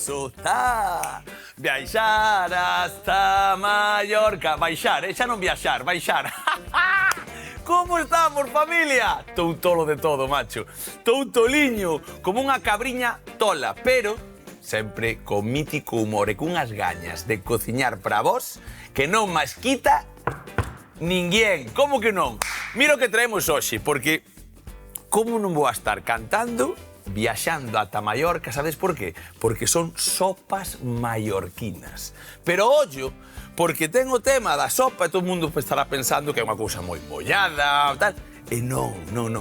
famoso, viaxar hasta Mallorca. Baixar, xa non viaxar, baixar. Como estamos, familia? Estou tolo de todo, macho. Estou toliño, como unha cabriña tola, pero sempre con mítico humor e cunhas gañas de cociñar para vos que non máis quita ninguén. Como que non? Mira o que traemos hoxe, porque como non vou a estar cantando viaxando ata Mallorca, sabes por qué? Porque son sopas mallorquinas. Pero ollo, porque ten o tema da sopa e todo o mundo estará pensando que é unha cousa moi mollada, tal. E non.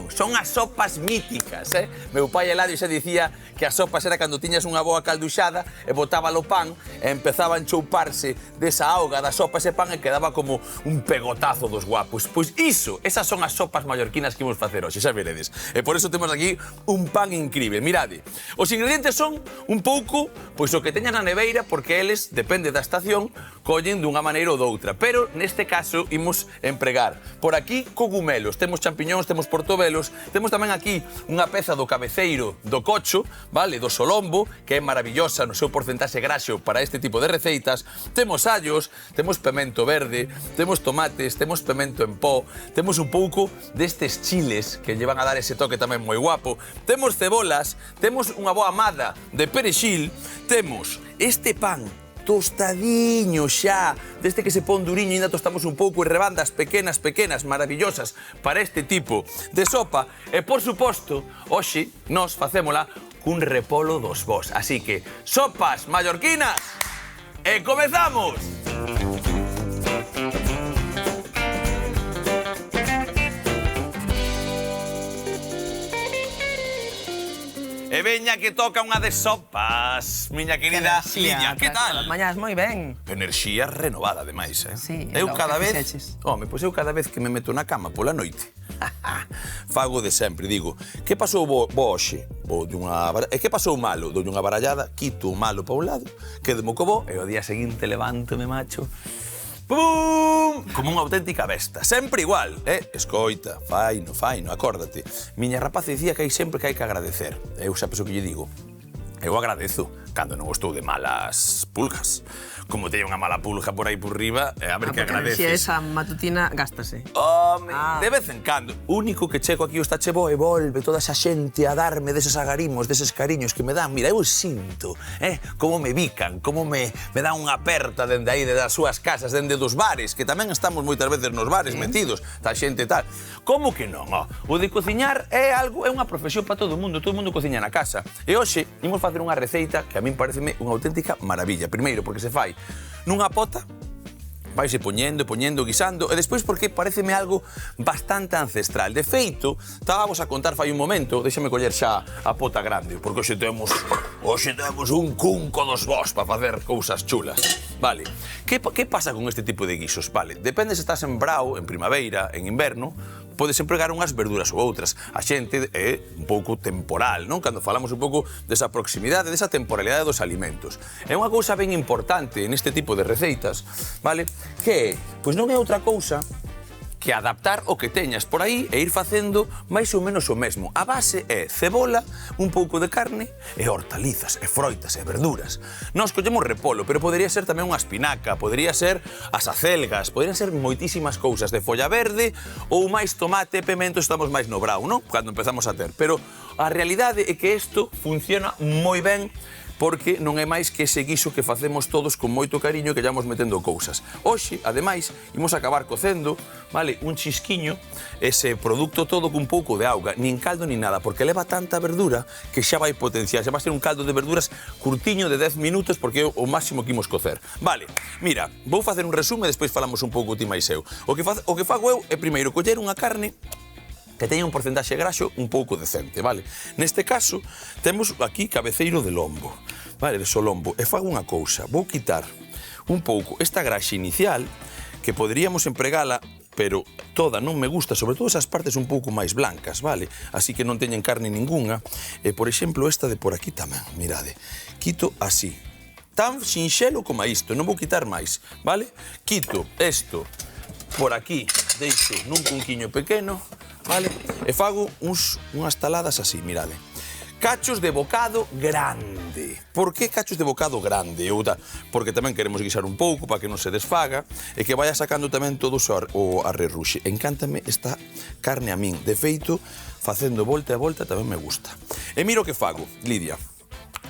Son as sopas míticas, Meu pai Eladio xa dicía que as sopas era cando tiñas unha boa calduxada e botaba o pan e empezaba a enchouparse desa auga da sopa ese pan e quedaba como un pegotazo dos guapos. Pois iso, esas son as sopas mallorquinas que imos facer hoxe, xa veredes. E por eso temos aquí un pan incrível. Mirade, os ingredientes son un pouco pois o que teñas na neveira, porque eles, depende da estación, collen dunha maneira ou doutra. Pero neste caso imos empregar por aquí cogumelos, temos champiñóns, temos portobelos, temos tamén aquí unha peza do cabeceiro do cocho, vale, do solombo, que é maravillosa no seu porcentaxe graxo para este tipo de receitas. Temos allos, temos pemento verde, temos tomates, temos pemento en pó, temos un pouco destes chiles que lle van a dar ese toque tamén moi guapo, temos cebolas, temos unha boa amada de perexil, temos este pan tostadiño xa, deste que se pon duriño e ainda tostamos un pouco e rebandas pequenas, maravillosas para este tipo de sopa. E, por suposto, hoxe nos facémola cun repolo dos vos. Así que, sopas mallorquinas, e comezamos! E veña que toca unha de sopas, miña querida Lidia. Que tal? As mañás moi ben. Enerxía renovada, ademais, Sí, eu cada vez... fixeches. Home, pois eu cada vez que me meto na cama pola noite, fago de sempre, digo, que pasou bo hoxe? E que pasou malo? Dou unha barallada, quito o malo para un lado, quedo-mo co bo, e ao día seguinte levántome, macho, pum! Como unha auténtica besta. Sempre igual, Escoita, faino, acórdate. Miña rapaza dicía que hai sempre que hai que agradecer. Eu xa penso que lle digo. Eu agradezo cando non estou de malas pulgas. Como teño unha mala pulga por aí por riba, a ver que agradeces. Porque esa matutina gástase. Home, de vez en cando. O único que chego aquí o está chebo e volve toda esa xente a darme deses agarimos, deses cariños que me dan. Mira, eu sinto, como me bican, como me dan unha aperta dende aí, das súas casas, dende dos bares, que tamén estamos moitas veces nos bares metidos, tal xente tal. Como que non? O de cociñar é unha profesión para todo o mundo cociña na casa. E hoxe imos facer unha receita que a min pareceme unha auténtica maravilla. Primeiro, porque se fai nunha pota, vaise poñendo, guisando, e despois porque pareceme algo bastante ancestral. De feito, estábamos a contar fai un momento, déxame coller xa a pota grande, porque hoxe temos un cunco dos vos para facer cousas chulas. Vale, que pasa con este tipo de guisos? Vale, depende se estás en brao, en primavera, en inverno, podes empregar unhas verduras ou outras. A xente é un pouco temporal, non? Cando falamos un pouco desa proximidade, desa temporalidade dos alimentos. É unha cousa ben importante neste tipo de receitas, vale? Que pois non é outra cousa que adaptar o que teñas por aí e ir facendo máis ou menos o mesmo. A base é cebola, un pouco de carne e hortalizas, e froitas, e verduras. Nós collemos repolo, pero podería ser tamén unha espinaca, podería ser as acelgas, poderían ser moitísimas cousas de folla verde ou máis tomate e pemento, estamos máis no brao, non? Cando empezamos a ter. Pero a realidade é que isto funciona moi ben porque non é máis que ese guiso que facemos todos con moito cariño e que llamos metendo cousas. Hoxe, ademais, imos acabar cocendo, vale, un chisquiño, ese produto todo cun pouco de auga, nin caldo nin nada, porque leva tanta verdura que xa vai potenciar, xa vai ser un caldo de verduras curtiño de 10 minutos porque é o máximo que imos cocer. Vale, mira, vou facer un resume e despois falamos un pouco ti máis eu. O que fago eu é primeiro coller unha carne que teña un porcentaxe graxo un pouco decente, vale? Neste caso, temos aquí cabeceiro de lombo, vale, de solombo, e fago unha cousa, vou quitar un pouco esta graxa inicial, que poderíamos empregala, pero toda non me gusta, sobre todo esas partes un pouco máis blancas, vale? Así que non teñen carne ningunha, e, por exemplo, esta de por aquí tamén, mirade, quito así, tan sinxelo como a isto, non vou quitar máis, vale? Quito isto por aquí, deixo nun cunquiño pequeno, vale? E fago unhas taladas así, mirade. Cachos de bocado grande. Por que cachos de bocado grande? Porque tamén queremos guisar un pouco para que non se desfaga e que vaya sacando tamén todo o arrerruxe. Encántame esta carne a min. De feito, facendo volta e volta tamén me gusta. E mira o que fago, Lidia.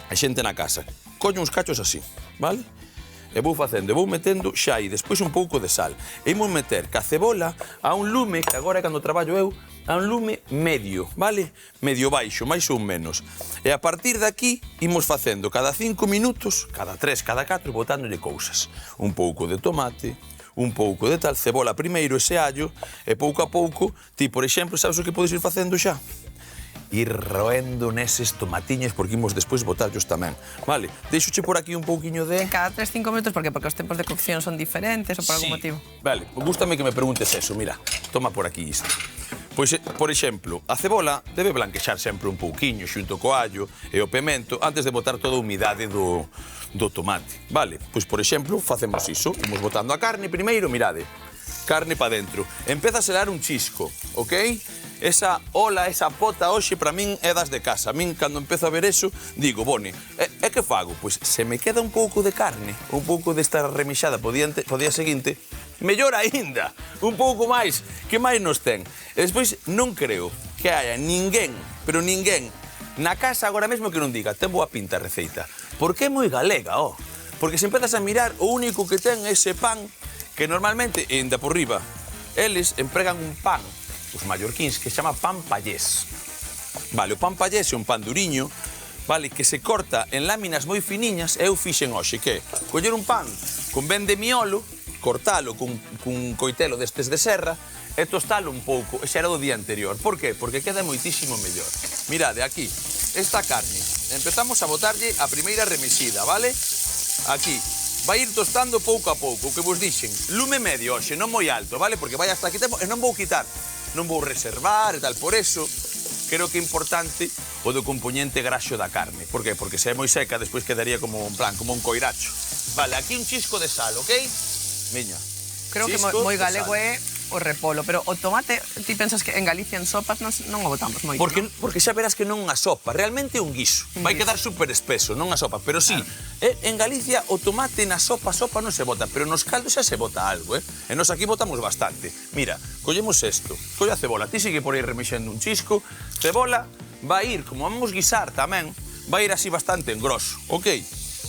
A xente na casa. Coño uns cachos así, vale? E vou facendo, e vou metendo xa aí, despois un pouco de sal. E imos meter ca cebola a un lume, que agora é cando traballo eu, a un lume medio, vale? Medio baixo, máis ou menos. E a partir de aquí, imos facendo cada 5 minutos, cada 3, cada 4, botándolle cousas. Un pouco de tomate, un pouco de tal, cebola primeiro, ese allo, e pouco a pouco, ti, por exemplo, sabes o que podes ir facendo xa? Ir roendo neses tomatiños porque imos despois botallos tamén. Vale, deixoche por aquí un pouquiño de... Cada 3-5 minutos, porque os tempos de cocción son diferentes ou por algún motivo. Vale, gústame que me preguntes eso, mira, toma por aquí isto. Pois, por exemplo, a cebola debe blanquexar sempre un pouquiño xunto co allo e o pemento antes de botar toda a humidade do tomate. Vale, pois, por exemplo, facemos iso. Imos botando a carne primeiro, mirade. Carne pa dentro. Empeza a selar un chisco, ok? Esa ola, esa pota, hoxe, para min, é das de casa. A min, cando empezo a ver eso, digo, bone, e que fago? Pois, se me queda un pouco de carne, un pouco desta remixada po día seguinte, mellor aínda, un pouco máis, que máis nos ten? E despois, non creo que haya ninguén, pero ninguén, na casa agora mesmo que non diga, ten boa pinta a receita. Porque é moi galega, ó. Porque se empezas a mirar, o único que ten é ese pan, que normalmente, enda por riba, eles empregan un pan, os mallorquíns, que se chama pan pallés. Vale, o pan pallés é un pan duriño, vale, que se corta en láminas moi finiñas, e eu fixen hoxe, que coller un pan con ben de miolo, cortalo cun coitelo destes de serra, e tostalo un pouco, e xa era do día anterior. Por qué? Porque queda moitísimo mellor. Mirade, aquí, esta carne, empezamos a botarlle a primeira remexida, vale? Aquí, vai ir tostando pouco a pouco, o que vos dixen, lume medio hoxe, non moi alto, vale? Porque vai hasta aquí tempo, e non vou quitar, non vou reservar e tal, por eso creo que é importante o do componente graxo da carne. Por qué? Porque se é moi seca, despois quedaría como un plan, como un coiracho. Vale, aquí un chisco de sal, ok? Miña. Creo que moi galego é o repolo, pero o tomate, ti pensas que en Galicia en sopas non o botamos moito, non? Porque xa verás que non unha sopa, realmente é un guiso. Vai quedar super espeso, non unha sopa, pero sí, en Galicia o tomate na sopa non se bota, pero nos caldos xa se bota algo, E nos aquí botamos bastante. Mira, collemos isto, colle a cebola, ti sigue por aí remexendo un chisco, cebola vai ir, como vamos guisar tamén, vai ir así bastante en grosso, ok?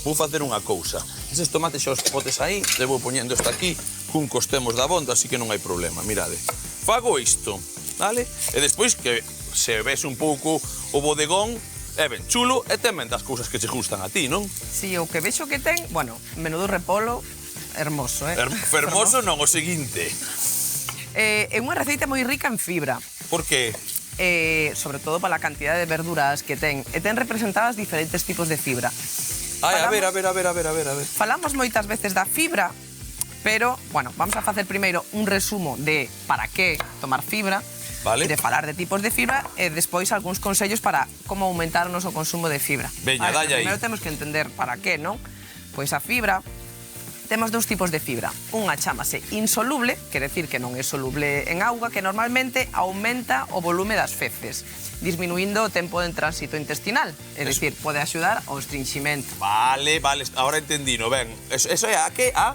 Vou facer unha cousa. Eses tomates xa os potes aí, le vou poñendo isto aquí, cun costemos da bonda, así que non hai problema, mirade. Fago isto, vale? E despois que se ves un pouco o bodegón, é ben chulo e tamén das cousas que che gustan a ti, non? Si, o que vexo que ten, bueno, menudo repolo, hermoso, Fermoso non, o seguinte. É unha receita moi rica en fibra. Por que? Sobre todo para a cantidad de verduras que ten. E ten representadas diferentes tipos de fibra. Ai, a ver. Falamos moitas veces da fibra, pero, bueno, vamos a facer primeiro un resumo de para que tomar fibra, vale, de falar de tipos de fibra, e despois algúns consellos para como aumentar o noso consumo de fibra. Veña, dalle aí. Primeiro temos que entender para que, non? Pois a fibra, temos dous tipos de fibra. Unha chámase insoluble, quere decir que non é soluble en auga, que normalmente aumenta o volume das feces, disminuindo o tempo de tránsito intestinal. É dicir, pode axudar ao estrinximento. Vale, ahora entendino, ben. Eso é a que? A?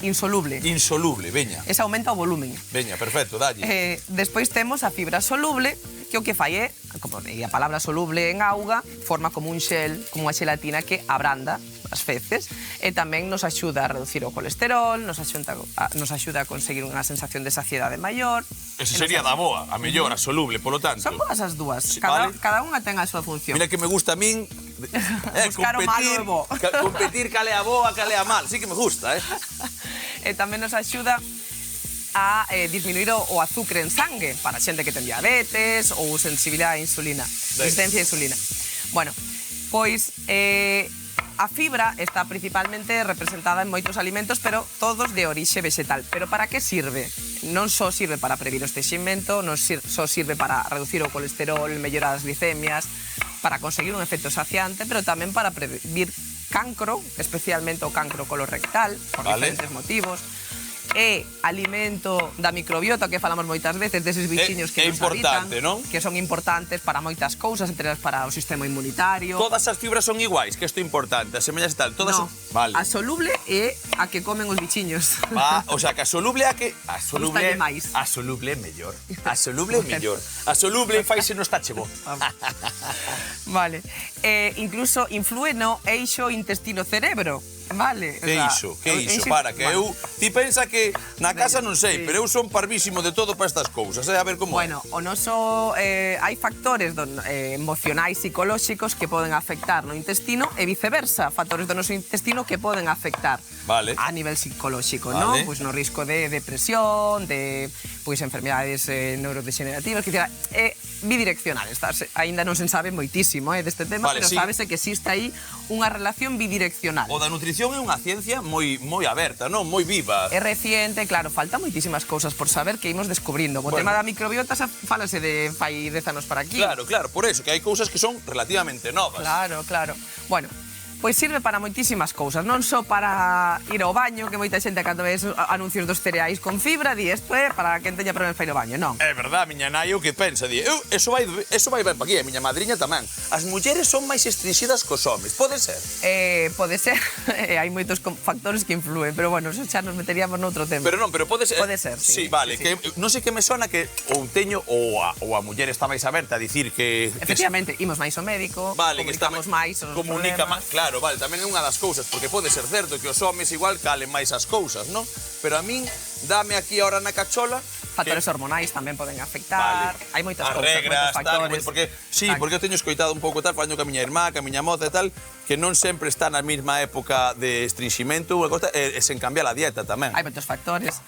Insoluble. Insoluble, veña. Esa aumenta o volumen. Veña, perfecto, dalle. Despois temos a fibra soluble, que o que fai é, como a palabra soluble en auga, forma como un xel, como unha xelatina que abranda as feces e tamén nos axuda a reducir o colesterol, nos axuda a conseguir unha sensación de saciedade maior. Ese sería da boa, a mellor, a soluble, polo tanto. Son boas as dúas, Sí, cada unha ten a súa función. Mira que me gusta a min Buscar o malo e bo. competir cale a boa, cale a mal, sí que me gusta, E tamén nos axuda a disminuir o azúcar en sangue para xente que ten diabetes ou sensibilidade a insulina, resistencia a insulina. Bueno, pois a fibra está principalmente representada en moitos alimentos, pero todos de orixe vegetal. Pero para que sirve? Non só sirve para prevenir o estreñimento, non só sirve para reducir o colesterol, mellorar as glicemias, para conseguir un efecto saciante, pero tamén para prevenir cancro, especialmente o cancro colorectal, por diferentes motivos. é alimento da microbiota, que falamos moitas veces, deses bichiños que É nos importante, habitan, non? que son importantes para moitas cousas, entre elas para o sistema inmunitario. Todas as fibras son iguais, que isto é importante, as semillas e tal, todas No, son... Vale. a soluble é a que comen os bichiños. O sea, que a soluble é a que... A soluble Gústalle máis. A soluble é mellor. A soluble é mellor. A soluble faise no está chebo. Vale. Incluso influe no eixo intestino-cerebro. Vale. Que iso? Que iso? Para, que eu... Ti pensa que na casa non sei, pero eu son parvísimo de todo para estas cousas, a ver como é. Bueno, o noso... hai factores emocionais psicolóxicos que poden afectar no intestino e viceversa, factores do noso intestino que poden afectar a nivel psicolóxico, ¿no? Pois no risco de depresión, de enfermedades neurodegenerativas, que é bidireccional. Ainda non se sabe moitísimo deste tema, pero sábese que existe aí unha relación bidireccional. O da nutrición é unha ciencia moi aberta, non? Moi viva. É reciente, claro, falta moitísimas cousas por saber que imos descubrindo. O tema da microbiota fálase de fai 10 anos para aquí. Claro, por eso, que hai cousas que son relativamente novas. Claro. Bueno, pois sirve para moitísimas cousas, non só para ir ao baño, que moita xente cando ves anuncios dos cereais con fibra, di isto é para quen teña problemas para ir ao baño, non. É verdad, miña nai o que pensa, di, eso vai ben para aquí, miña madriña tamén. As mulleres son máis estrinxidas cos homes, pode ser? Pode ser, hai moitos factores que influen, pero bueno, xa nos meteríamos noutro tema. Pero non, pero pode ser. Pode ser, sí. Sí, vale, que non sei que me sona que ou teño ou a muller está máis aberta a dicir que... Efectivamente, imos máis ao médico, comunicamos máis os problemas. Claro, vale, tamén é unha das cousas, porque pode ser certo que os homes igual calen máis as cousas, non? Pero a min, dame aquí ahora na cachola... Factores hormonais tamén poden afectar, hai moitas cousas, regras, moitos factores. Porque eu teño escoitado un pouco tal, falando ca miña irmá, ca miña moza e tal, que non sempre está na mesma época de estrinximento e sen cambiar a dieta tamén. Hai moitos factores.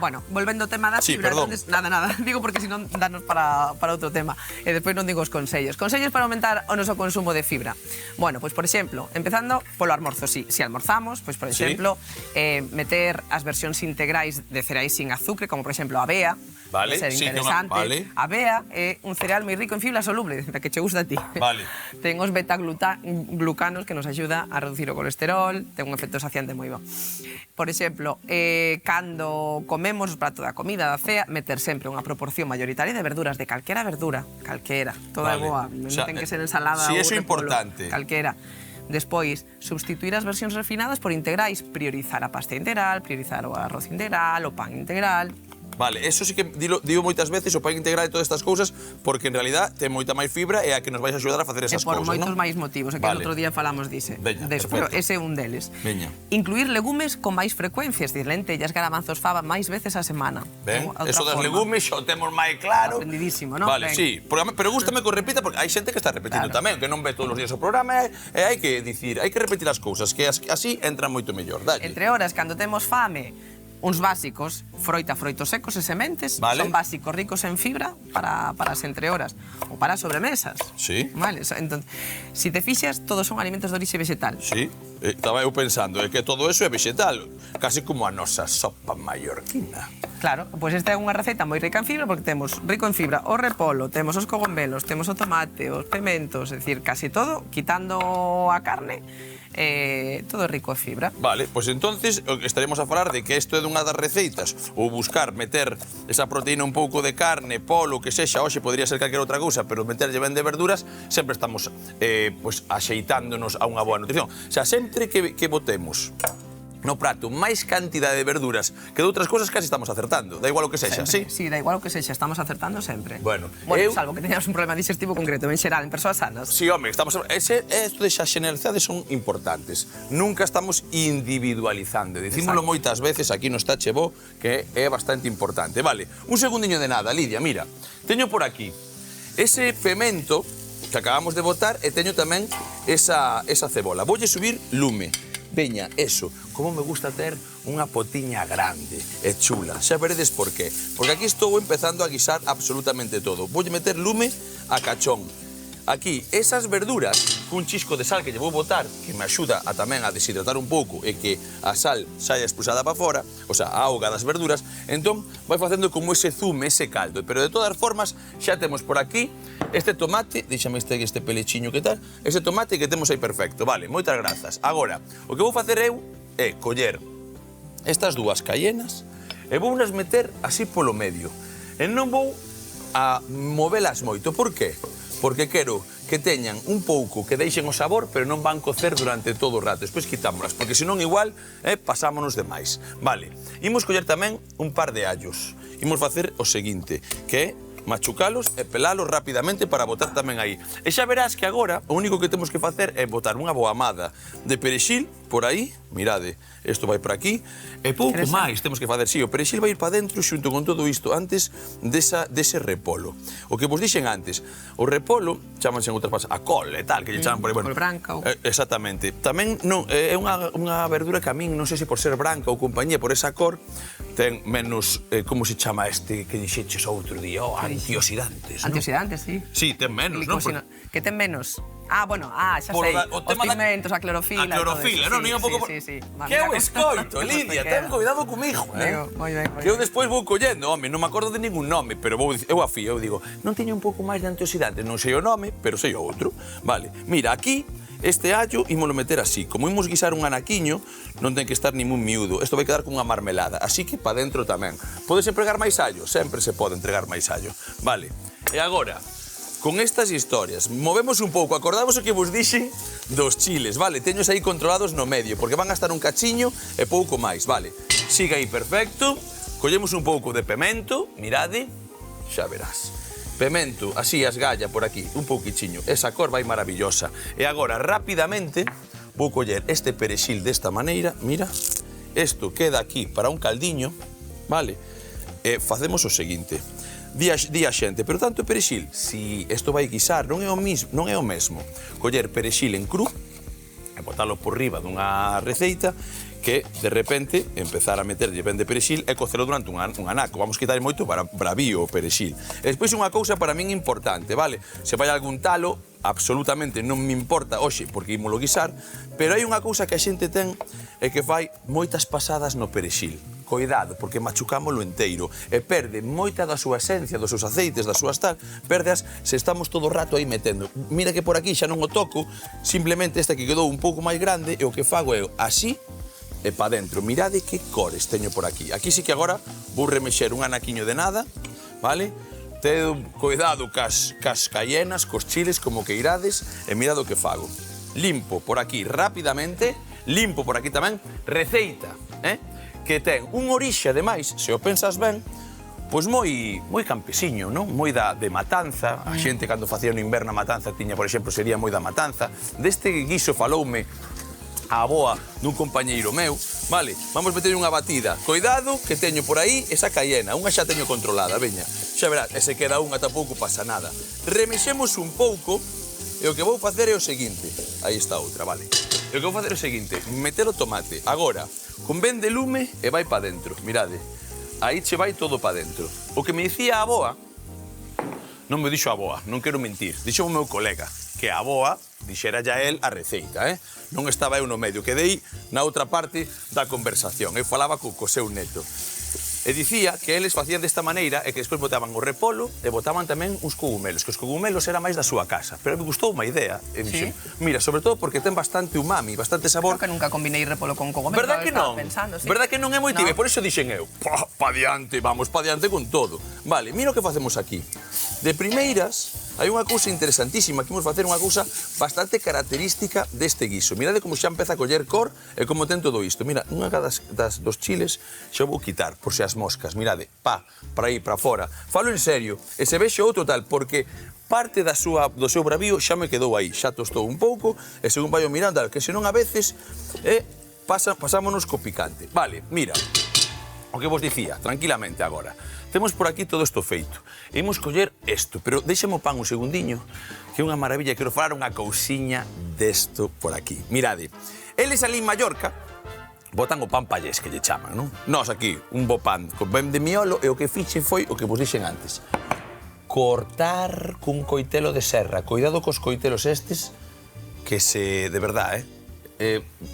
Bueno, volvendo ao tema da fibra, nada, digo porque senón danos para outro tema, e despois non digo os consellos. Consellos para aumentar o noso consumo de fibra. Bueno, pois por exemplo, empezando polo almorzo, si almorzamos, pois por exemplo, meter as versións integrais de cereais sin azúcar, como por exemplo a avea, vale, ser interesante. A avea é un cereal moi rico en fibra soluble, da que che gusta a ti. Vale. Ten os beta-glucanos que nos axuda a reducir o colesterol, ten un efecto saciante moi bo. Por exemplo, cando comemos o prato da comida, da cea, meter sempre unha proporción mayoritaria de verduras, de calquera verdura, calquera, toda boa, non ten que ser ensalada ou iso é repolo, importante. calquera. Despois, substituir as versións refinadas por integrais, priorizar a pasta integral, priorizar o arroz integral, o pan integral. Vale, eso sí que digo moitas veces o pan integral e todas estas cousas, porque en realidad ten moita máis fibra e a que nos vais axudar a facer esas cousas, non? E por moitos máis motivos, que el outro día falamos diso. Pero ese é un deles. Veña. Incluir legumes con máis frecuencia, es dicir, lentellas, garamanzos, fava, máis veces a semana. Ben, eso das legumes xo temos máis claro. Aprendidísimo, non? Vale, sí, pero gústame que o repita, porque hai xente que está repetindo tamén, que non ve todos os días o programa, e hai que dicir, hai que repetir as cousas, que así entran moito mellor. Entre horas, cando temos fame, uns básicos, froitos secos e sementes, son básicos ricos en fibra para as entrehoras ou para as sobremesas. Sí. Vale, entón, si te fixas, todos son alimentos de orixe vegetal. Sí, estaba eu pensando que todo eso é vegetal, casi como a nosa sopa mallorquina. Claro, pois esta é unha receta moi rica en fibra porque temos rico en fibra o repolo, temos os cogomelos, temos o tomate, os pementos, é dicir, casi todo, quitando a carne, todo rico en fibra. Vale, pois entonces estaremos a falar de que isto é dunha das receitas, ou buscar meter esa proteína un pouco de carne, polo, que sexa, hoxe podría ser calquera outra cousa, pero meterlle ben de verduras, sempre estamos axeitándonos a unha boa nutrición. O sea, sempre que botemos no prato máis cantidade de verduras que de outras cousas casi estamos acertando. Da igual o que sexa, sí? Sí, da igual o que sexa, estamos acertando sempre. Bueno, salvo que teñamos un problema digestivo concreto, en xeral, en persoas sanas. Sí, home, esto de xa generalidades son importantes. Nunca estamos individualizando. Dicímoslo moitas veces aquí no Está Che Bo, que é bastante importante. Vale, un segundiño de nada, Lidia, mira, teño por aquí ese pemento que acabamos de botar e teño tamén esa cebola. Voulle subir lume. Veña, eso, como me gusta ter unha potiña grande e chula. Xa veredes por qué. Porque aquí estou empezando a guisar absolutamente todo. Voulle meter lume a cachón. Aquí, esas verduras, cun chisco de sal que lle vou botar, que me axuda tamén a deshidratar un pouco e que a sal saia expulsada para fora, o sea, a auga das verduras, entón vai facendo como ese zume, ese caldo. Pero de todas formas, xa temos por aquí este tomate, deixame este pelechiño que tal, este tomate que temos aí perfecto. Vale, moitas grazas. Agora, o que vou facer eu é coller estas dúas cayenas e vou nas meter así polo medio. E non vou a movelas moito. Por qué? Porque quero que teñan un pouco, que deixen o sabor, pero non van cocer durante todo o rato. Despois quitámolas, porque senón igual pasámonos demais. Vale, imos coller tamén un par de allos. Imos facer o seguinte, que é machucalos e pelalos rapidamente para botar tamén aí. E xa verás que agora o único que temos que facer é botar unha boa amada de perexil por aí, mirade, isto vai por aquí, e pouco máis temos que facer. Si, o perexil vai ir para dentro xunto con todo isto antes dese repolo. O que vos dixen antes, o repolo, chamanse en outras pasas, a col e tal, que lle chaman por aí, bueno. Col branca. Exactamente. Tamén non, é unha verdura que a min, non sei se por ser branca ou compañía, por esa cor, ten menos, como se chama este que dixeches outro día? Antioxidantes, non? Antioxidantes, sí. Sí, ten menos, non? Que ten menos? Ah, bueno, xa sei. Os pigmentos, a clorofila. A clorofila, non? Nin un pouco... Sí. Que eu escoito, Lidia, ten cuidado comigo, Moi ben. Que eu despois vou collendo, home, non me acordo de ningún nome, pero eu afío, eu digo, non teño un pouco máis de antioxidantes, non sei o nome, pero sei o outro. Vale, mira, aquí, este allo ímolo meter así. Como imos guisar un anaquiño, non ten que estar nin un miúdo. Isto vai quedar con unha marmelada, así que pa dentro tamén. Podes empregar máis allo? Sempre se pode entregar máis allo. Vale, e agora, con estas historias, movemos un pouco. Acordamos o que vos dixe dos chiles, vale? Teños aí controlados no medio, porque van a estar un cachiño e pouco máis, vale? Siga aí, perfecto. Collemos un pouco de pemento, mirade, xa verás. Pemento, así as galla por aquí, un pouquichiño. Esa cor vai maravillosa. E agora, rapidamente, vou coller este perexil desta maneira, mira. Isto queda aquí para un caldiño, vale? E facemos o seguinte. Di a xente, pero tanto perexil, si isto vai guisar, non é o mesmo coller perexil en cru e botalo por riba dunha receita que, de repente, empezar a meterlle ben de perexil e cocelo durante un anaco. Vamos quitar moito bravío o perexil. E despois unha cousa para min importante, vale? Se vai algún talo, absolutamente non me importa hoxe, porque ímolo guisar, pero hai unha cousa que a xente ten e que fai moitas pasadas no perexil. Coidado, porque machucámoslo enteiro e perde moita da súa esencia, dos seus aceites, das súas tal, perdeas se estamos todo o rato aí metendo. Mira que por aquí xa non o toco, simplemente esta que quedou un pouco máis grande e o que fago é así e pa dentro. Mirade que cores teño por aquí. Aquí sí que agora vou remexer un anaquiño de nada, vale? Tedo cuidado cas cayenas, cos chiles, como que irades, e mirade o que fago. Limpo por aquí rapidamente, limpo por aquí tamén, receita, que ten un orixe, ademais, se o pensas ben, pois moi campesiño, non? Moi de matanza. A xente, cando facía no inverno a matanza, tiña, por exemplo, sería moi da matanza. Deste guiso faloume a aboa dun compañeiro meu, vale? Vamos meter unha batida. Coidado, que teño por aí esa cayena. Unha xa teño controlada, veña. Xa verás, e se queda unha tampouco pasa nada. Remexemos un pouco, e o que vou facer é o seguinte. Aí está outra, vale? E o que vou facer é o seguinte, meter o tomate. Agora, con ben de lume e vai pa dentro. Mirade, aí che vai todo pa dentro. O que me dicía a aboa, non me dixo a aboa, non quero mentir, dixo o meu colega, que a aboa dixera ya el a receita, Non estaba eu no medio, quedei na outra parte da conversación. Eu falaba co seu neto. E dicía que eles facían desta maneira e que despois botaban o repolo e botaban tamén uns cogumelos, que os cogumelos era máis da súa casa. Pero me gustou unha idea. E dixen, mira, sobre todo porque ten bastante umami, bastante sabor. Creo que nunca combinei repolo con cogumelo. Verdad que non? Verdad que non é moi tibe? Por iso dixen eu, pa diante, vamos pa diante con todo. Vale, mira o que facemos aquí. De primeiras, hai unha cousa interesantísima, que imos facer unha cousa bastante característica deste guiso. Mirade como xa empeza a coller cor e como ten todo isto. Mira, unha dos chiles xa vou quitar, por se as moscas. Mirade, para aí, para fora. Falo en serio, e se vexe outro tal, porque parte do seu bravío xa me quedou aí. Xa tostou un pouco, e según vai o mirando, que senón a veces pasámonos co picante. Vale, mira, o que vos dicía, tranquilamente agora. Temos por aquí todo isto feito. Imos coller isto, pero deixame o pan un segundiño, que é unha maravilla, quero falar unha cousiña desto por aquí. Mirade, eles ali en Mallorca botan o pan pallés, que lle chaman, non? Nós aquí, un bo pan con ben de miolo, e o que fixe foi o que vos dixen antes. Cortar cun coitelo de serra. Coidado cos coitelos estes, que de verdad,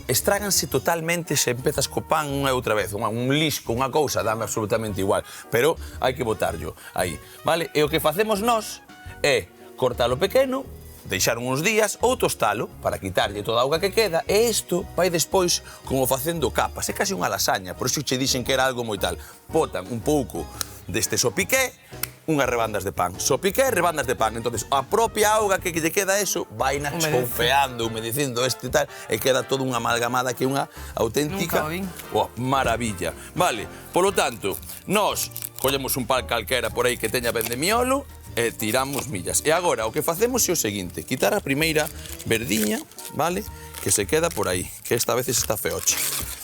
estráganse totalmente se empezas co pan unha e outra vez, un lisco, unha cousa, dame absolutamente igual, pero hai que botarlo aí, vale? E o que facemos nós é cortalo pequeno, deixar uns días ou tostalo para quitarlle toda a auga que queda e isto vai despois como facendo capas. É casi unha lasaña, por iso che dixen que era algo moi tal. Botan un pouco deste sopiqué, unhas rebandas de pan. Sopiqué e rebandas de pan. Entonces, a propia auga que lle queda eso, vaina choufeando, humedecindo este e tal, e queda toda unha amalgamada que é unha auténtica maravilla. Vale, polo tanto, nós collemos un pan calquera por aí que teña ben de miolo e tiramos millas. E agora, o que facemos é o seguinte, quitar a primeira verdiña, vale, que se queda por aí, que esta veces está feocha.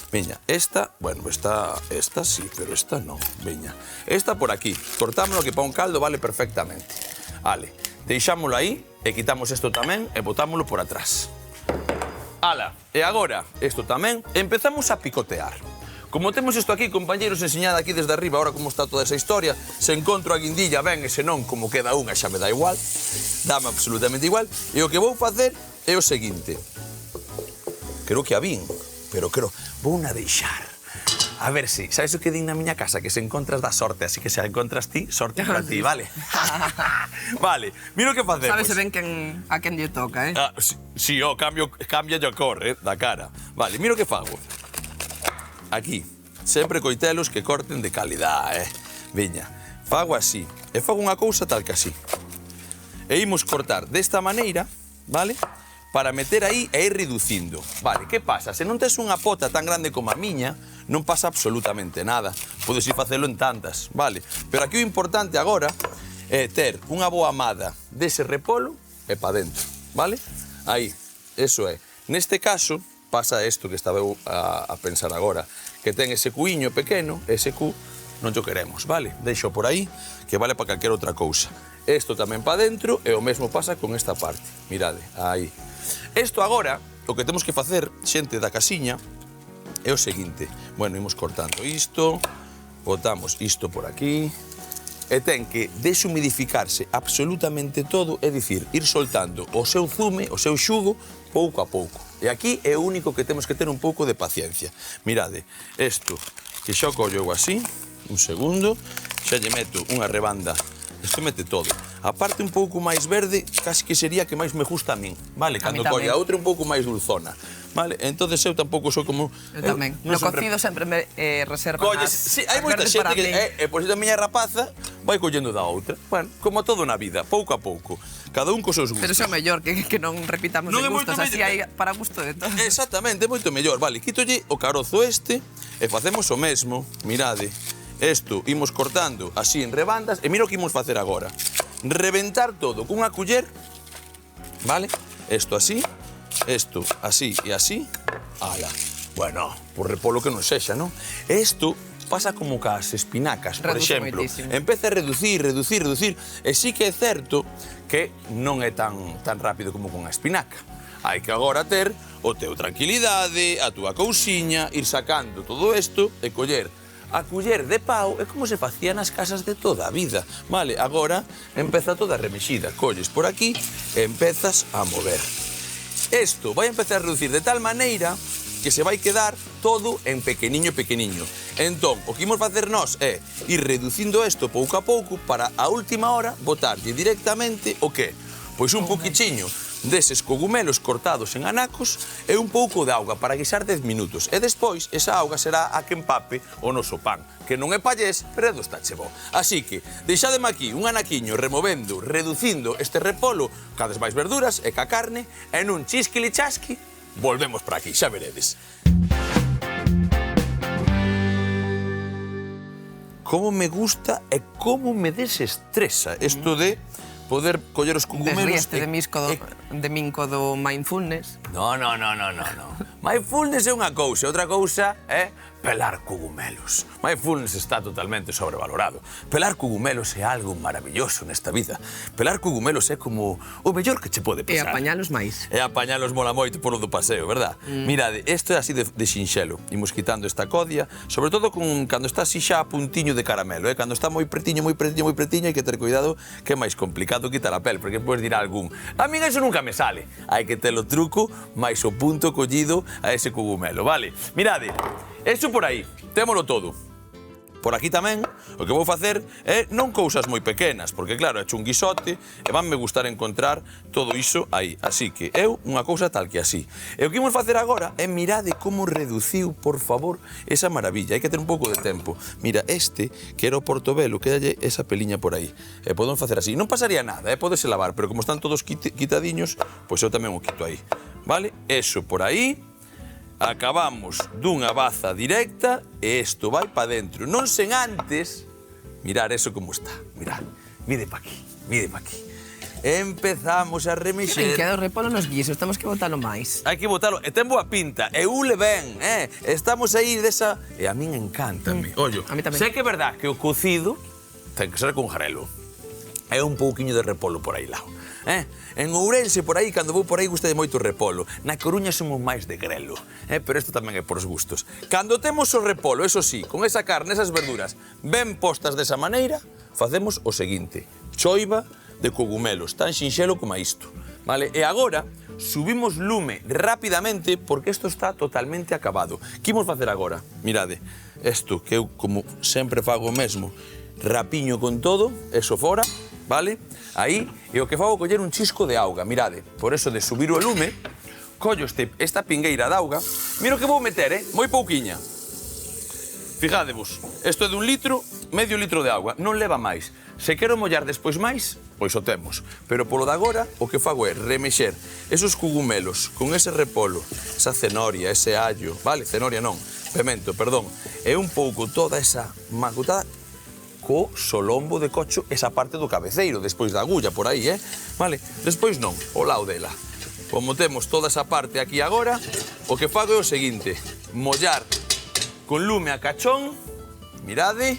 Veña, esta, bueno, esta sí, pero esta non, veña. Esta por aquí, cortámoslo que para un caldo vale perfectamente. Vale, deixámoslo aí e quitamos isto tamén e botámoslo por atrás. Ala, e agora, isto tamén, empezamos a picotear. Como temos isto aquí, compañeros, enseñada aquí desde arriba, ahora como está toda esa historia, se encontro a guindilla, ben, e se non, como queda unha, xa me dá igual, dame absolutamente igual, e o que vou facer é o seguinte. Creo que a vin, pero vou na deixar. A ver si, sabes o que din na miña casa? Que se encontras da sorte, así que se a encontras ti, sorte para ti, vale? Vale, mira o que facemos. Sabes ben a quen lle toca, eh? Si, cambia a cor, da cara. Vale, mira o que fago. Aquí, sempre coitelos que corten de calidad, Veña, fago así, e fago unha cousa tal que así. E imos cortar desta maneira, vale? Para meter aí e ir reducindo. Vale, que pasa? Se non tes unha pota tan grande como a miña, non pasa absolutamente nada. Podes ir facelo en tantas, vale? Pero aquí o importante agora é ter unha boa amada dese repolo e pa dentro, vale? Aí, eso é. Neste caso, pasa isto que estaba a pensar agora, que ten ese cuiño pequeno, ese cu, non o queremos, vale? Deixo por aí, que vale para calquera outra cousa. Isto tamén pa dentro e o mesmo pasa con esta parte. Mirade, aí. Isto agora, o que temos que facer, xente da casiña, é o seguinte. Bueno, imos cortando isto, botamos isto por aquí, e ten que deshumidificarse absolutamente todo, é dicir, ir soltando o seu zume, o seu xugo, pouco a pouco. E aquí é o único que temos que ter un pouco de paciencia. Mirade, isto, que xa o collo así, un segundo, xa lle meto unha rebanda, isto mete todo. A parte un pouco máis verde, casi que sería que máis me gusta a min, vale? Cando colle a outra un pouco máis dulzona. Vale, entonces eu tampouco sou como... Eu tamén. No cocido sempre me reservan as sí, hai moita xente que, por exemplo, a miña rapaza vai collendo da outra. Bueno, como todo na vida, pouco a pouco. Cada un cos seus gustos. Pero iso é mellor, que non repitamos de gustos, así hai para gusto de todos. Exactamente, é moito mellor. Vale, quítolle o carozo este e facemos o mesmo. Mirade, isto imos cortando así en rebandas e mira o que imos facer agora. Reventar todo cunha culler, vale? Isto así. Isto, así e así, ala. Bueno, por repolo que non sexa, non? Isto pasa como cas espinacas, por exemplo. Empeza a reducir, e sí que é certo que non é tan rápido como con a espinaca. Hai que agora ter o teu tranquilidade, a túa cousiña, ir sacando todo isto e coller a culler de pau é como se facía nas casas de toda a vida. Vale, agora empeza toda remexida. Colles por aquí e empezas a mover. Isto vai empezar a reducir de tal maneira que se vai quedar todo en pequeniño. Entón, o que imos facer nós é ir reducindo isto pouco a pouco para a última hora botarlle directamente o que? Pois un poquichiño deses cogumelos cortados en anacos e un pouco de auga para guisar 10 minutos. E despois, esa auga será a que empape o noso pan, que non é pallés, pero é do estachebo. Así que, deixademe aquí un anaquiño removendo, reducindo este repolo, cades máis verduras e ca carne, e nun chisquili-chasqui, volvemos para aquí, xa veredes. Como me gusta e como me desestresa isto de poder coller os cogumelos... Desríeste de minco do mindfulness. No. Mindfulness é unha cousa, outra cousa é pelar cogumelos. Mindfulness está totalmente sobrevalorado. Pelar cogumelos é algo maravilloso nesta vida. Pelar cogumelos é como o mellor que che pode pasar. E apañalos máis. E apañalos mola moito por o do paseo, verdad? Mirade, isto é así de sinxelo. Imos quitando esta codia, sobre todo cando está así xa a puntiño de caramelo, Cando está moi pretiño, hai que ter cuidado que é máis complicado quitar a pel, porque podes dir a algún, a min eso nunca me sale. Hai que ter o truco máis o punto collido a ese cogumelo, vale? Mirade, eso por aí, témolo todo. por aquí tamén, o que vou facer é non cousas moi pequenas, porque claro, é un guisote e vanme gustar encontrar todo iso aí. Así que eu unha cousa tal que así. E o que imos facer agora é mirade como reduciu, por favor, esa maravilla. Hai que ter un pouco de tempo. Mira, este, que era o portobelo, quedalle esa peliña por aí. E podemos facer así. Non pasaría nada, podese lavar, pero como están todos quitadiños, pois eu tamén o quito aí. Vale? Eso por aí. Acabamos dunha baza directa e isto vai pa dentro. Non sen antes mirar eso como está. Mirad, mide pa aquí, mide pa aquí. Empezamos a remexer. Que ben queda o repolo nos guisos, temos que botalo máis. Hai que botalo, e ten boa pinta, e ule ben, Estamos aí desa... E a min encántame. Ollo, a mí tamén. sei que é verdad que o cocido ten que ser con jarelo. É un pouquiño de repolo por aí lao. En Ourense, por aí, cando vou por aí, gusta de moito o repolo. Na Coruña somos máis de grelo, pero isto tamén é por os gustos. Cando temos o repolo, eso sí, con esa carne, esas verduras, ben postas desa maneira, facemos o seguinte. Choiva de cogumelos, tan sinxelo como isto. Vale? E agora, subimos lume rapidamente, porque isto está totalmente acabado. Que imos facer agora? Mirade, isto que eu, como sempre fago o mesmo, rapiño con todo, eso fora, vale? Aí, e o que fago coller un chisco de auga, mirade, por eso de subir o lume, collo esta pingueira de auga, mira o que vou meter, moi pouquiña. Fijadevos, isto é de 1 litro, medio litro de auga, non leva máis. Se quero mollar despois máis, pois o temos. Pero polo de agora, o que fago é remexer esos cogumelos con ese repolo, esa cenoria, ese allo, vale, cenoria non, pemento, perdón, e un pouco toda esa macutada, co solombo de cocho, esa parte do cabeceiro, despois da agulla, por aí, Vale? Despois non, o lado dela. Como temos toda esa parte aquí agora, o que fago é o seguinte, mollar con lume a cachón, mirade,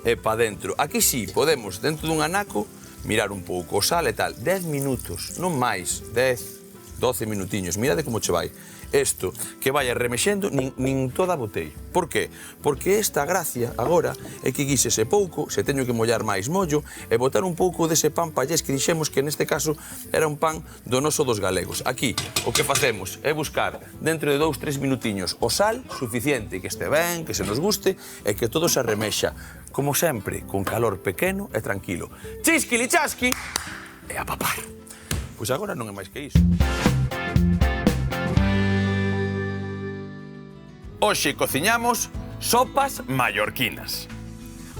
e pa dentro. Aquí sí, podemos, dentro dun anaco, mirar un pouco o sal e tal. 10 minutos, non máis, 10, 12 minutiños. Mirade como che vai. Isto que vai remexendo nin toda a botella. Por qué? Porque esta gracia agora é que guísese pouco, se teño que mollar máis mollo e botar un pouco dese pan pallés que dixemos que neste caso era un pan do noso dos galegos. Aquí o que facemos é buscar dentro de 2-3 minutiños o sal suficiente, que este ben, que se nos guste e que todo se remexa. Como sempre, con calor pequeno e tranquilo. Chisquili chasqui e a papar. Pois agora non é máis que iso. Hoxe cociñamos sopas mallorquinas.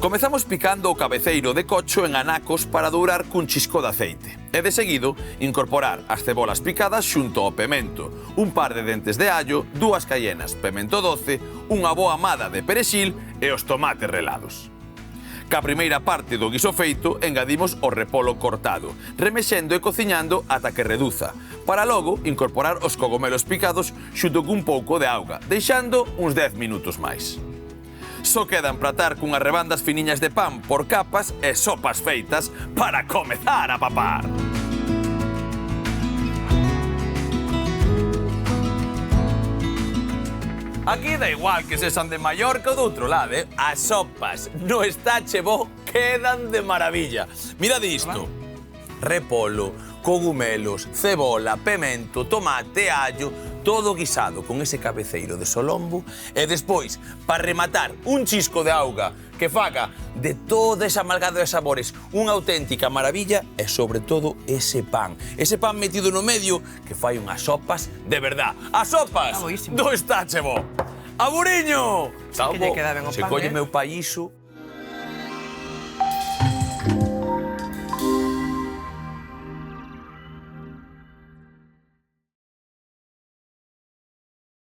Comezamos picando o cabeceiro de cocho en anacos para dourar cun chisco de aceite. E de seguido, incorporar as cebolas picadas xunto ao pemento, un par de dentes de allo, 2 cayenas, pemento doce, unha boa amada de perexil e os tomates relados. Ca primeira parte do guiso feito, engadimos o repolo cortado, remexendo e cociñando ata que reduza, para logo incorporar os cogomelos picados xunto cun pouco de auga, deixando uns 10 minutos máis. Só queda empratar cunhas rebandas finiñas de pan por capas e sopas feitas para comezar a papar. Aquí da igual que sexan de Mallorca ou do outro lado, As sopas no Estache Bo quedan de maravilla. Mirade isto. Repolo, cogumelos, cebola, pemento, tomate, allo, todo guisado con ese cabeceiro de solombo e despois, para rematar, un chisco de auga que faga de toda esa amalgada de sabores unha auténtica maravilla e, sobre todo, ese pan metido no medio que fai unhas sopas de verdad. As sopas do Estache Bo. Aburiño! Que lle queda ben o pan, Se colle meu paíso,